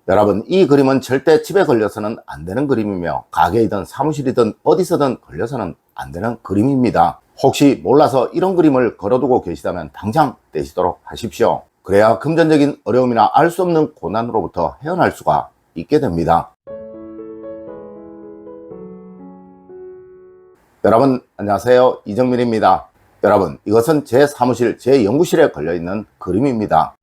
여러분, 이 그림은 절대 집에 걸려서는 안 되는 그림이며 가게이든 사무실이든 어디서든 걸려서는 안 되는 그림입니다. 혹시 몰라서 이런 그림을 걸어두고 계시다면 당장 떼시도록 하십시오. 그래야 금전적인 어려움이나 알 수 없는 고난으로부터 헤어날 수가 있게 됩니다. 여러분 안녕하세요, 이정민입니다. 여러분, 이것은 제 사무실, 제 연구실에 걸려있는 그림입니다.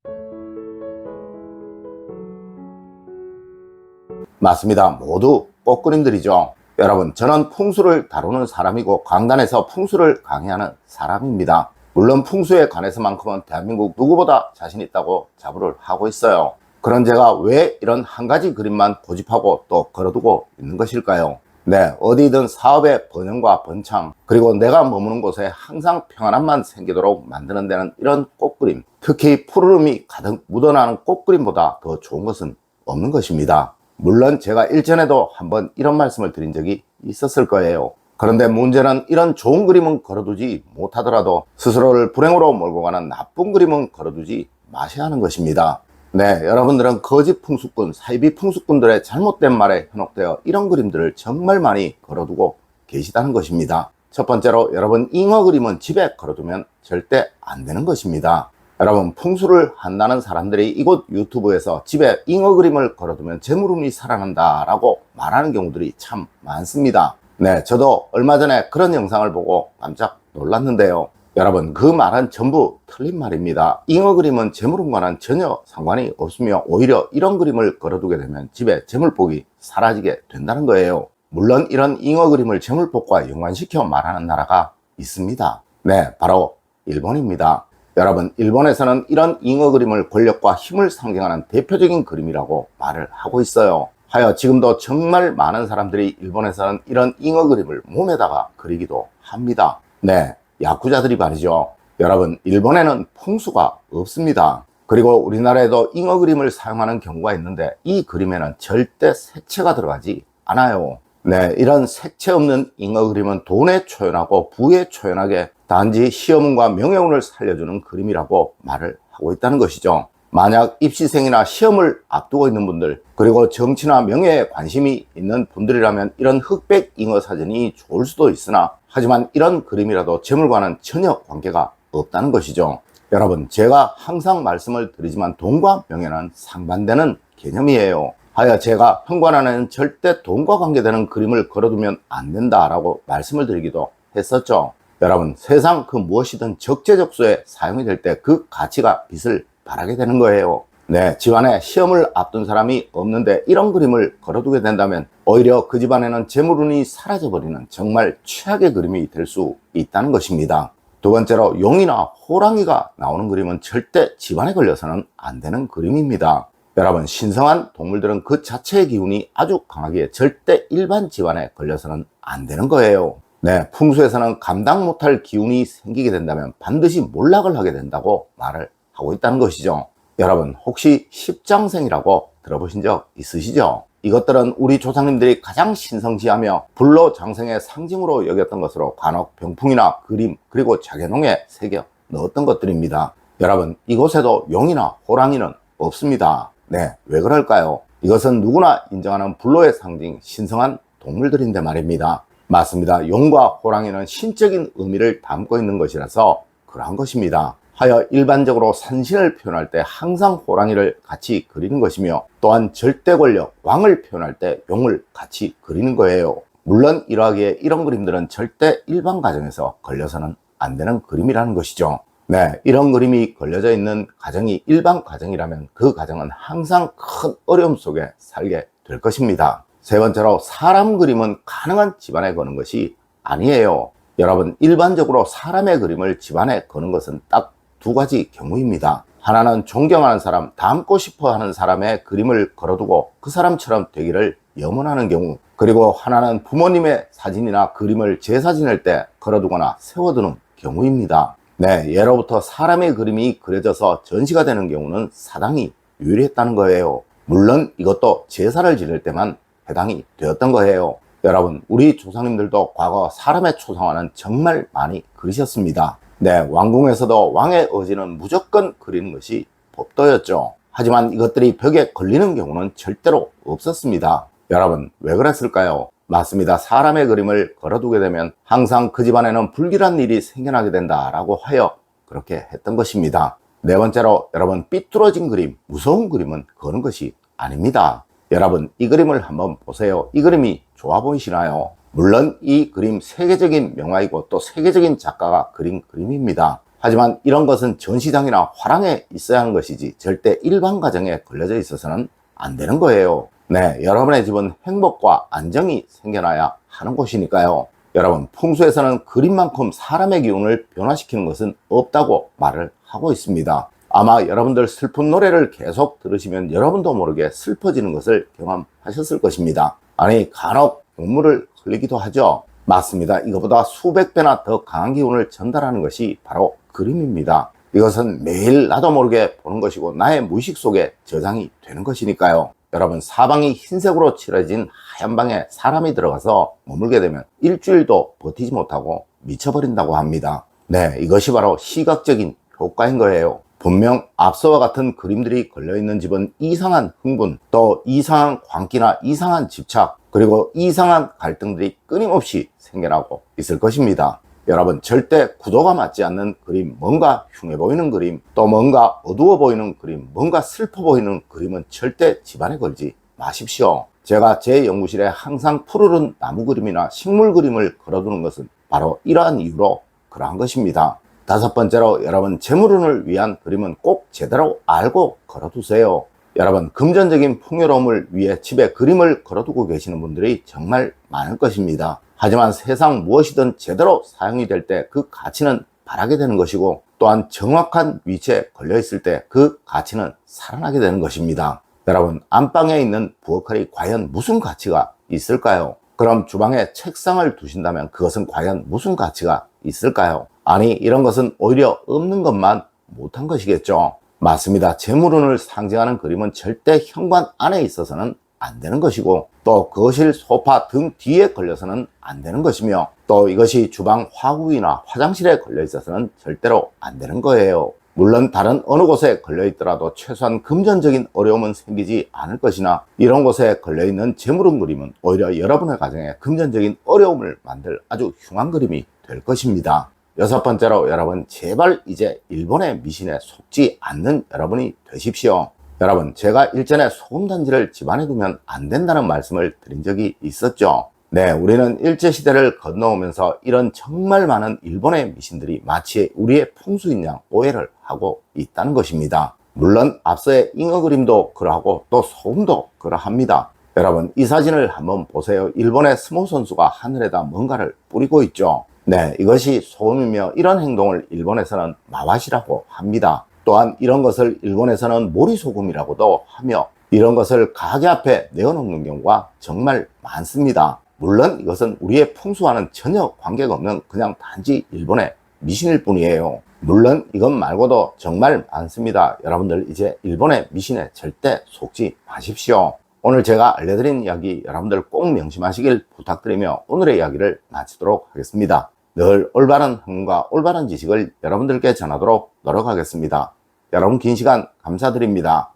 맞습니다. 모두 꽃그림들이죠. 여러분, 저는 풍수를 다루는 사람이고 강단에서 풍수를 강의하는 사람입니다. 물론 풍수에 관해서만큼은 대한민국 누구보다 자신 있다고 자부를 하고 있어요. 그런 제가 왜 이런 한 가지 그림만 고집하고 또 걸어두고 있는 것일까요? 네, 어디든 사업의 번영과 번창, 그리고 내가 머무는 곳에 항상 평안함만 생기도록 만드는 데는 이런 꽃그림, 특히 푸르름이 가득 묻어나는 꽃그림보다 더 좋은 것은 없는 것입니다. 물론 제가 일전에도 한번 이런 말씀을 드린 적이 있었을 거예요. 그런데 문제는 이런 좋은 그림은 걸어두지 못하더라도 스스로를 불행으로 몰고 가는 나쁜 그림은 걸어두지 마셔야 하는 것입니다. 네, 여러분들은 거짓 풍수꾼, 사이비 풍수꾼들의 잘못된 말에 현혹되어 이런 그림들을 정말 많이 걸어두고 계시다는 것입니다. 첫 번째로, 여러분, 잉어 그림은 집에 걸어두면 절대 안 되는 것입니다. 여러분, 풍수를 한다는 사람들이 이곳 유튜브에서 집에 잉어 그림을 걸어두면 재물운이 살아난다 라고 말하는 경우들이 참 많습니다. 네, 저도 얼마 전에 그런 영상을 보고 깜짝 놀랐는데요. 여러분, 그 말은 전부 틀린 말입니다. 잉어 그림은 재물운과는 전혀 상관이 없으며 오히려 이런 그림을 걸어두게 되면 집에 재물복이 사라지게 된다는 거예요. 물론 이런 잉어 그림을 재물복과 연관시켜 말하는 나라가 있습니다. 네, 바로 일본입니다. 여러분, 일본에서는 이런 잉어 그림을 권력과 힘을 상징하는 대표적인 그림이라고 말을 하고 있어요. 하여 지금도 정말 많은 사람들이 일본에서는 이런 잉어 그림을 몸에다가 그리기도 합니다. 네, 야쿠자들이 말이죠. 여러분, 일본에는 풍수가 없습니다. 그리고 우리나라에도 잉어 그림을 사용하는 경우가 있는데 이 그림에는 절대 색채가 들어가지 않아요. 네, 이런 색채 없는 잉어 그림은 돈에 초연하고 부에 초연하게 단지 시험운과 명예운을 살려주는 그림이라고 말을 하고 있다는 것이죠. 만약 입시생이나 시험을 앞두고 있는 분들, 그리고 정치나 명예에 관심이 있는 분들이라면 이런 흑백 잉어 사진이 좋을 수도 있으나, 하지만 이런 그림이라도 재물과는 전혀 관계가 없다는 것이죠. 여러분, 제가 항상 말씀을 드리지만 돈과 명예는 상반되는 개념이에요. 하여 제가 현관안에는 절대 돈과 관계되는 그림을 걸어두면 안 된다라고 말씀을 드리기도 했었죠. 여러분, 세상 그 무엇이든 적재적소에 사용이 될 때 그 가치가 빛을 발하게 되는 거예요. 네, 집안에 시험을 앞둔 사람이 없는데 이런 그림을 걸어두게 된다면 오히려 그 집안에는 재물운이 사라져버리는 정말 최악의 그림이 될 수 있다는 것입니다. 두 번째로, 용이나 호랑이가 나오는 그림은 절대 집안에 걸려서는 안 되는 그림입니다. 여러분, 신성한 동물들은 그 자체의 기운이 아주 강하기에 절대 일반 집안에 걸려서는 안 되는 거예요. 네, 풍수에서는 감당 못할 기운이 생기게 된다면 반드시 몰락을 하게 된다고 말을 하고 있다는 것이죠. 여러분, 혹시 십장생이라고 들어보신 적 있으시죠? 이것들은 우리 조상님들이 가장 신성시하며 불로장생의 상징으로 여겼던 것으로 간혹 병풍이나 그림, 그리고 자개농에 새겨 넣었던 것들입니다. 여러분, 이곳에도 용이나 호랑이는 없습니다. 네, 왜 그럴까요? 이것은 누구나 인정하는 불로의 상징, 신성한 동물들인데 말입니다. 맞습니다. 용과 호랑이는 신적인 의미를 담고 있는 것이라서 그러한 것입니다. 하여 일반적으로 산신을 표현할 때 항상 호랑이를 같이 그리는 것이며, 또한 절대 권력, 왕을 표현할 때 용을 같이 그리는 거예요. 물론 이러하기에 이런 그림들은 절대 일반 가정에서 걸려서는 안 되는 그림이라는 것이죠. 네, 이런 그림이 걸려져 있는 가정이 일반 가정이라면 그 가정은 항상 큰 어려움 속에 살게 될 것입니다. 세 번째로, 사람 그림은 가능한 집안에 거는 것이 아니에요. 여러분, 일반적으로 사람의 그림을 집안에 거는 것은 딱 두 가지 경우입니다. 하나는 존경하는 사람, 닮고 싶어 하는 사람의 그림을 걸어두고 그 사람처럼 되기를 염원하는 경우, 그리고 하나는 부모님의 사진이나 그림을 제사 지낼 때 걸어두거나 세워두는 경우입니다. 네, 예로부터 사람의 그림이 그려져서 전시가 되는 경우는 사당이 유일했다는 거예요. 물론 이것도 제사를 지낼 때만 해당이 되었던 거예요. 여러분, 우리 조상님들도 과거 사람의 초상화는 정말 많이 그리셨습니다. 네, 왕궁에서도 왕의 의지는 무조건 그리는 것이 법도였죠. 하지만 이것들이 벽에 걸리는 경우는 절대로 없었습니다. 여러분, 왜 그랬을까요? 맞습니다. 사람의 그림을 걸어두게 되면 항상 그 집안에는 불길한 일이 생겨나게 된다라고 하여 그렇게 했던 것입니다. 네 번째로, 여러분, 삐뚤어진 그림, 무서운 그림은 거는 것이 아닙니다. 여러분, 이 그림을 한번 보세요. 이 그림이 좋아 보이시나요? 물론 이 그림 세계적인 명화이고 또 세계적인 작가가 그린 그림입니다. 하지만 이런 것은 전시장이나 화廊에 있어야 하는 것이지 절대 일반 가정에 걸려져 있어서는 안 되는 거예요. 네, 여러분의 집은 행복과 안정이 생겨나야 하는 곳이니까요. 여러분, 풍수에서는 그림만큼 사람의 기운을 변화시키는 것은 없다고 말을 하고 있습니다. 아마 여러분들 슬픈 노래를 계속 들으시면 여러분도 모르게 슬퍼지는 것을 경험하셨을 것입니다. 아니, 간혹 눈물을 흘리기도 하죠. 맞습니다. 이거보다 수백 배나 더 강한 기운을 전달하는 것이 바로 그림입니다. 이것은 매일 나도 모르게 보는 것이고 나의 무의식 속에 저장이 되는 것이니까요. 여러분, 사방이 흰색으로 칠해진 하얀 방에 사람이 들어가서 머물게 되면 일주일도 버티지 못하고 미쳐버린다고 합니다. 네, 이것이 바로 시각적인 효과인 거예요. 분명 앞서와 같은 그림들이 걸려있는 집은 이상한 흥분, 또 이상한 광기나 이상한 집착, 그리고 이상한 갈등들이 끊임없이 생겨나고 있을 것입니다. 여러분, 절대 구도가 맞지 않는 그림, 뭔가 흉해 보이는 그림, 또 뭔가 어두워 보이는 그림, 뭔가 슬퍼 보이는 그림은 절대 집안에 걸지 마십시오. 제가 제 연구실에 항상 푸르른 나무 그림이나 식물 그림을 걸어두는 것은 바로 이러한 이유로 그러한 것입니다. 다섯 번째로, 여러분, 재물운을 위한 그림은 꼭 제대로 알고 걸어두세요. 여러분, 금전적인 풍요로움을 위해 집에 그림을 걸어두고 계시는 분들이 정말 많을 것입니다. 하지만 세상 무엇이든 제대로 사용이 될 때 그 가치는 바라게 되는 것이고, 또한 정확한 위치에 걸려 있을 때 그 가치는 살아나게 되는 것입니다. 여러분, 안방에 있는 부엌칼이 과연 무슨 가치가 있을까요? 그럼 주방에 책상을 두신다면 그것은 과연 무슨 가치가 있을까요? 아니, 이런 것은 오히려 없는 것만 못한 것이겠죠. 맞습니다. 재물운을 상징하는 그림은 절대 현관 안에 있어서는 안 되는 것이고, 또 거실 소파 등 뒤에 걸려서는 안 되는 것이며, 또 이것이 주방 화구이나 화장실에 걸려 있어서는 절대로 안 되는 거예요. 물론 다른 어느 곳에 걸려 있더라도 최소한 금전적인 어려움은 생기지 않을 것이나, 이런 곳에 걸려 있는 재물운 그림은 오히려 여러분의 가정에 금전적인 어려움을 만들 아주 흉한 그림이 될 것입니다. 여섯 번째로, 여러분, 제발 이제 일본의 미신에 속지 않는 여러분이 되십시오. 여러분, 제가 일전에 소금단지를 집안에 두면 안 된다는 말씀을 드린 적이 있었죠. 네, 우리는 일제시대를 건너오면서 이런 정말 많은 일본의 미신들이 마치 우리의 풍수인 양 오해를 하고 있다는 것입니다. 물론 앞서의 잉어 그림도 그러하고 또 소금도 그러합니다. 여러분, 이 사진을 한번 보세요. 일본의 스모 선수가 하늘에다 뭔가를 뿌리고 있죠. 네, 이것이 소금이며 이런 행동을 일본에서는 마와시라고 합니다. 또한 이런 것을 일본에서는 모리소금이라고도 하며, 이런 것을 가게 앞에 내어놓는 경우가 정말 많습니다. 물론 이것은 우리의 풍수와는 전혀 관계가 없는 그냥 단지 일본의 미신일 뿐이에요. 물론 이것 말고도 정말 많습니다. 여러분들 이제 일본의 미신에 절대 속지 마십시오. 오늘 제가 알려드린 이야기 여러분들 꼭 명심하시길 부탁드리며 오늘의 이야기를 마치도록 하겠습니다. 늘 올바른 학문과 올바른 지식을 여러분들께 전하도록 노력하겠습니다. 여러분, 긴 시간 감사드립니다.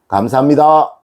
감사합니다.